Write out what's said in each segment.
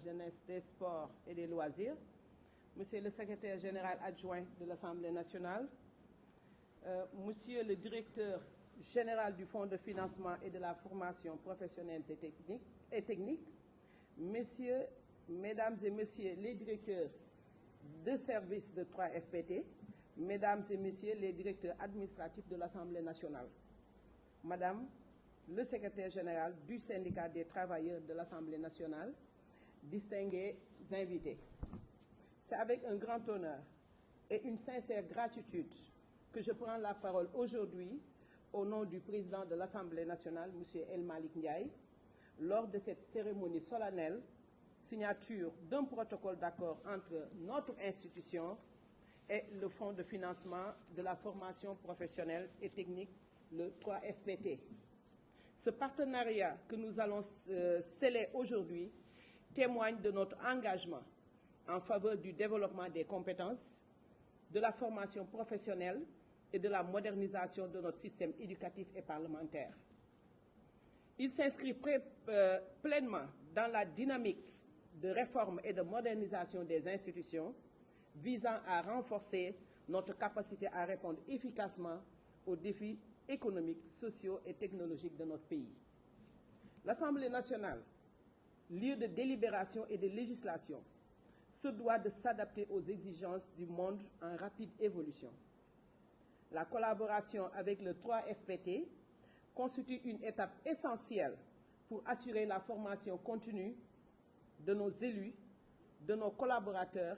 Jeunesse, des sports et des loisirs, Monsieur le secrétaire général adjoint de l'Assemblée nationale, Monsieur le directeur général du Fonds de financement et de la formation professionnelle et technique, Mesdames et Messieurs les directeurs de services de 3FPT, Mesdames et Messieurs les directeurs administratifs de l'Assemblée nationale, Madame le secrétaire général du syndicat des travailleurs de l'Assemblée nationale, distingués invités. C'est avec un grand honneur et une sincère gratitude que je prends la parole aujourd'hui au nom du président de l'Assemblée nationale, M. El Malick Ndiaye, lors de cette cérémonie solennelle, signature d'un protocole d'accord entre notre institution et le Fonds de financement de la formation professionnelle et technique, le 3FPT. Ce partenariat que nous allons sceller aujourd'hui témoigne de notre engagement en faveur du développement des compétences, de la formation professionnelle et de la modernisation de notre système éducatif et parlementaire. Il s'inscrit pleinement dans la dynamique de réforme et de modernisation des institutions visant à renforcer notre capacité à répondre efficacement aux défis économiques, sociaux et technologiques de notre pays. L'Assemblée nationale, lieu de délibération et de législation, se doit de s'adapter aux exigences du monde en rapide évolution. La collaboration avec le 3FPT constitue une étape essentielle pour assurer la formation continue de nos élus, de nos collaborateurs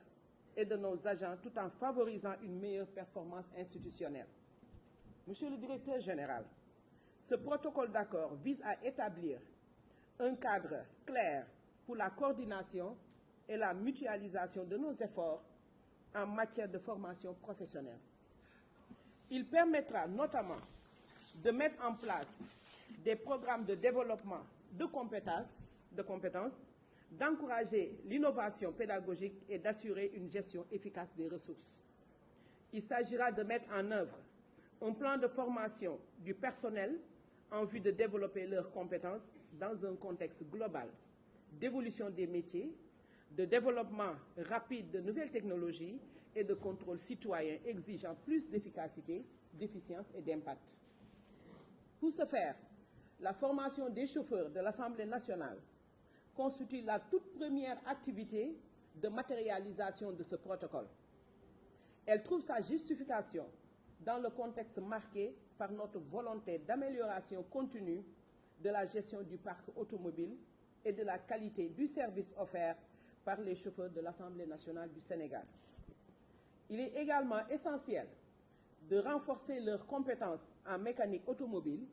et de nos agents, tout en favorisant une meilleure performance institutionnelle. Monsieur le directeur général, ce protocole d'accord vise à établir un cadre clair pour la coordination et la mutualisation de nos efforts en matière de formation professionnelle. Il permettra notamment de mettre en place des programmes de développement de compétences, d'encourager l'innovation pédagogique et d'assurer une gestion efficace des ressources. Il s'agira de mettre en œuvre un plan de formation du personnel en vue de développer leurs compétences dans un contexte global d'évolution des métiers, de développement rapide de nouvelles technologies et de contrôle citoyen exigeant plus d'efficacité, d'efficience et d'impact. Pour ce faire, la formation des chauffeurs de l'Assemblée nationale constitue la toute première activité de matérialisation de ce protocole. Elle trouve sa justification dans le contexte marqué par notre volonté d'amélioration continue de la gestion du parc automobile et de la qualité du service offert par les chauffeurs de l'Assemblée nationale du Sénégal. Il est également essentiel de renforcer leurs compétences en mécanique automobile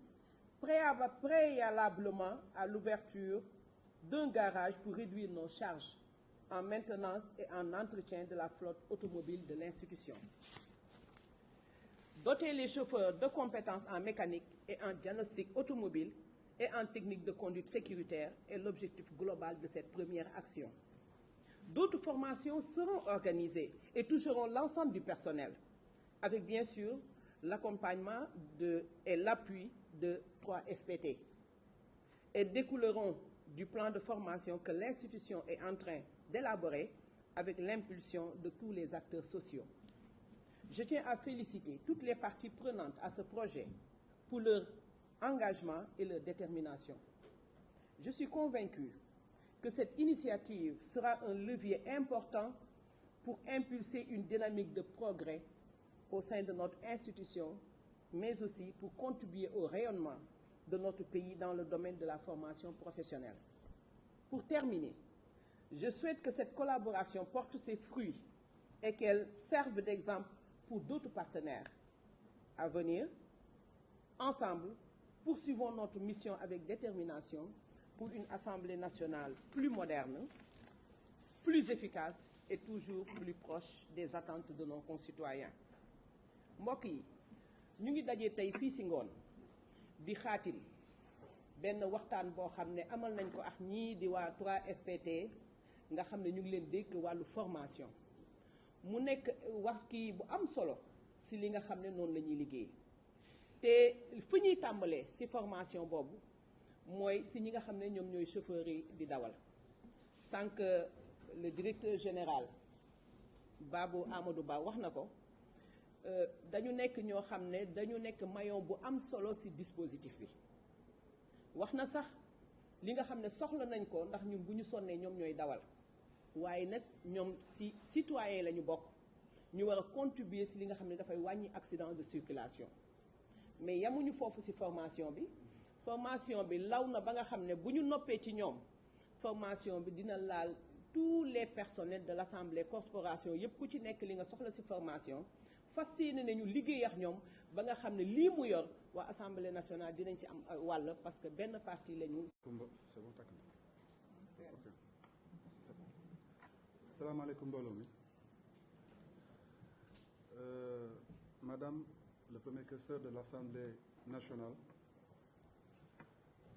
préalablement à l'ouverture d'un garage pour réduire nos charges en maintenance et en entretien de la flotte automobile de l'institution. Doter les chauffeurs de compétences en mécanique et en diagnostic automobile et en technique de conduite sécuritaire est l'objectif global de cette première action. D'autres formations seront organisées et toucheront l'ensemble du personnel, avec bien sûr l'accompagnement et l'appui de 3FPT. Et découleront du plan de formation que l'institution est en train d'élaborer avec l'impulsion de tous les acteurs sociaux. Je tiens à féliciter toutes les parties prenantes à ce projet pour leur engagement et leur détermination. Je suis convaincue que cette initiative sera un levier important pour impulser une dynamique de progrès au sein de notre institution, mais aussi pour contribuer au rayonnement de notre pays dans le domaine de la formation professionnelle. Pour terminer, je souhaite que cette collaboration porte ses fruits et qu'elle serve d'exemple pour d'autres partenaires à venir. Ensemble, poursuivons notre mission avec détermination pour une Assemblée nationale plus moderne, plus efficace et toujours plus proche des attentes de nos concitoyens. mbokk yi ñu ngi daje tey fii si ngoon di xaatim benn waxtaan boo xam ne amal nañ ko ak ñii di waa 3FPT nga xam ne ñu ngi leen dénk wàllu formation mu nekk wax kii bu am solo si li nga xam ne noonu la ñuy liggéey te fu ñuy tàmbalee si formation boobu mooy si ñi nga xam ne ñoom ñooy chauffeurs yi di dawal sànq le directeur général Babou Amadou Ba wax na ko dañu nekk ñoo xam ne dañu nekk maillon bu am solo ci dispositif bi wax na sax li nga xam ne soxla nañ ko ndax ñun bu ñu sonnee ñoom ñooy dawal waaye nag ñoom ci citoyen la ñu bokk ñu war a contribuer ci li nga xam ne dafay wàññi accident de circulation mais yamuñu foofu ci formation bi law na ba nga xam ne bu ñu noppee ci ñoom formation bi dina laal tous les personnels de l'Assemblée corporation yëpp ku ci nekk li nga soxla ci formation fas yéene nañu liggéey ak ñoom ba nga xam ne lii mu yor waa Assemblée nationale dinañ ci am wàll parce que benn parti la ñu. c'est bon takk na ok c'est bon. Asalaamaaleykum mbooloo mi. Madame le premier questeur de l'Assemblée nationale,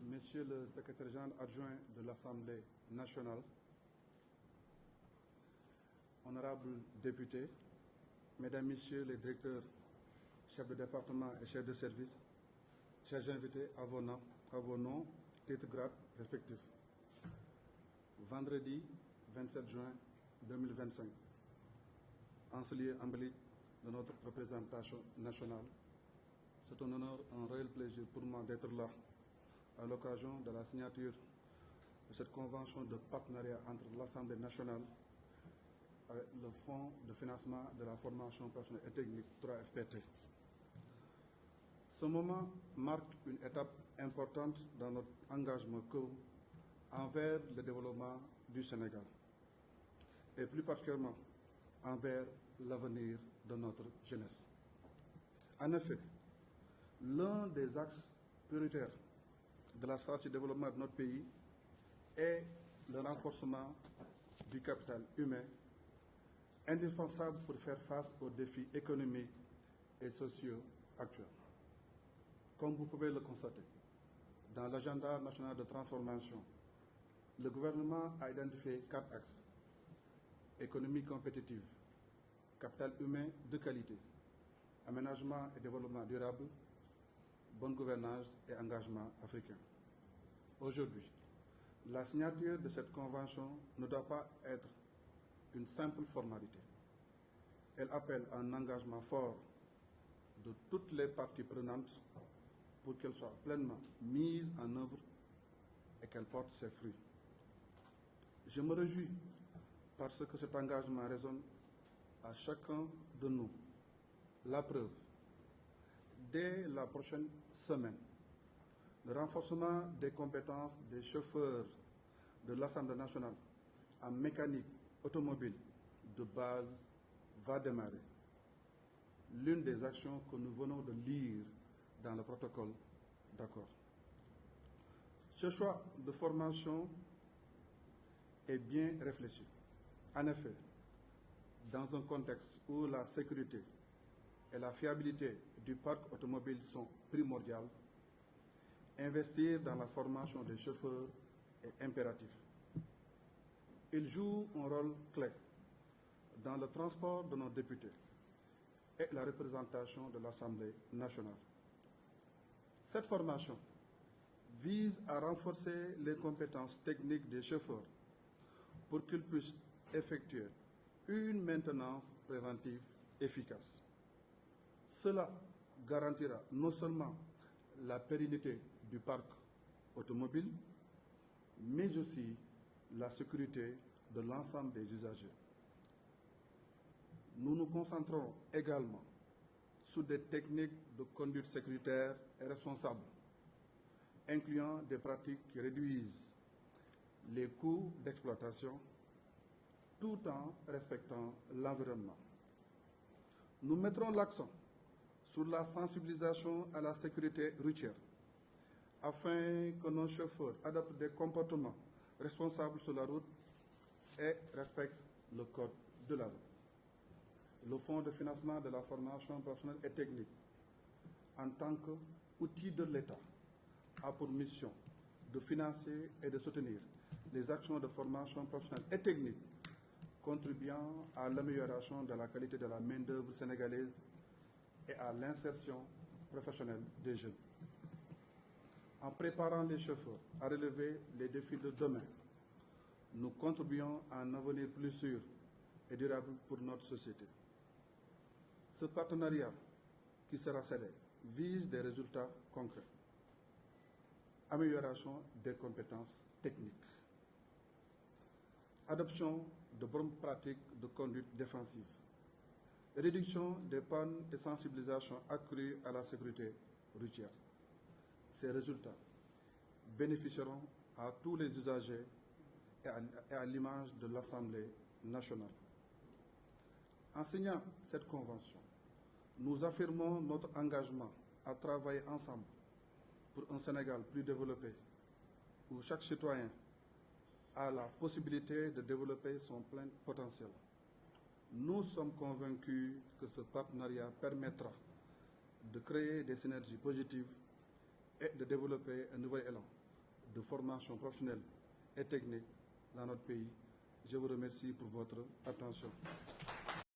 Monsieur le secrétaire général adjoint de l'Assemblée nationale, honorables députés, Mesdames, Messieurs les directeurs, chefs de département et chefs de service, chers invités à vos noms, titres, grades respectifs. Vendredi 27 juin 2025, en ce lieu embelli de notre représentation nationale, c'est un honneur, un réel plaisir pour moi d'être là à l'occasion de la signature de cette convention de partenariat entre l'Assemblée nationale et le Fonds de financement de la formation professionnelle et technique 3FPT. Ce moment marque une étape importante dans notre engagement commun envers le développement du Sénégal et plus particulièrement envers l'avenir de notre jeunesse. En effet, l'un des axes prioritaires de la stratégie de développement de notre pays est le renforcement du capital humain, indispensable pour faire face aux défis économiques et sociaux actuels. Comme vous pouvez le constater, dans l'agenda national de transformation, le gouvernement a identifié 4 axes: économie compétitive, capital humain de qualité, aménagement et développement durable, bonne gouvernance et engagement africain. Aujourd'hui, la signature de cette convention ne doit pas être une simple formalité. Elle appelle un engagement fort de toutes les parties prenantes pour qu'elle soit pleinement mise en œuvre et qu'elle porte ses fruits. Je me réjouis parce que cet engagement résonne à chacun de nous. La preuve, dès la prochaine semaine, le renforcement des compétences des chauffeurs de l'Assemblée nationale en mécanique automobile de base va démarrer. L'une des actions que nous venons de lire dans le protocole d'accord. Ce choix de formation est bien réfléchi. En effet, dans un contexte où la sécurité et la fiabilité du parc automobile sont primordiales, investir dans la formation des chauffeurs est impératif. Il joue un rôle clé dans le transport de nos députés et la représentation de l'Assemblée nationale. Cette formation vise à renforcer les compétences techniques des chauffeurs pour qu'ils puissent effectuer une maintenance préventive efficace. Cela garantira non seulement la pérennité du parc automobile, mais aussi la sécurité de l'ensemble des usagers. Nous nous concentrons également sur des techniques de conduite sécuritaire et responsable, incluant des pratiques qui réduisent les coûts d'exploitation tout en respectant l'environnement. Nous mettrons l'accent sur la sensibilisation à la sécurité routière afin que nos chauffeurs adoptent des comportements responsables sur la route et respectent le code de la route. Le Fonds de financement de la formation professionnelle et technique, en tant qu'outil de l'État, a pour mission de financer et de soutenir les actions de formation professionnelle et technique contribuant à l'amélioration de la qualité de la main-d'œuvre sénégalaise et à l'insertion professionnelle des jeunes. En préparant les chauffeurs à relever les défis de demain, nous contribuons à un avenir plus sûr et durable pour notre société. Ce partenariat qui sera scellé vise des résultats concrets. Amélioration des compétences techniques. Adoption de bonnes pratiques de conduite défensive. Réduction des pannes et sensibilisation accrue à la sécurité routière. Ces résultats bénéficieront à tous les usagers et à l'image de l'Assemblée nationale. En signant cette convention, nous affirmons notre engagement à travailler ensemble pour un Sénégal plus développé, où chaque citoyen a la possibilité de développer son plein potentiel. Nous sommes convaincus que ce partenariat permettra de créer des synergies positives et de développer un nouvel élan de formation professionnelle et technique dans notre pays. Je vous remercie pour votre attention.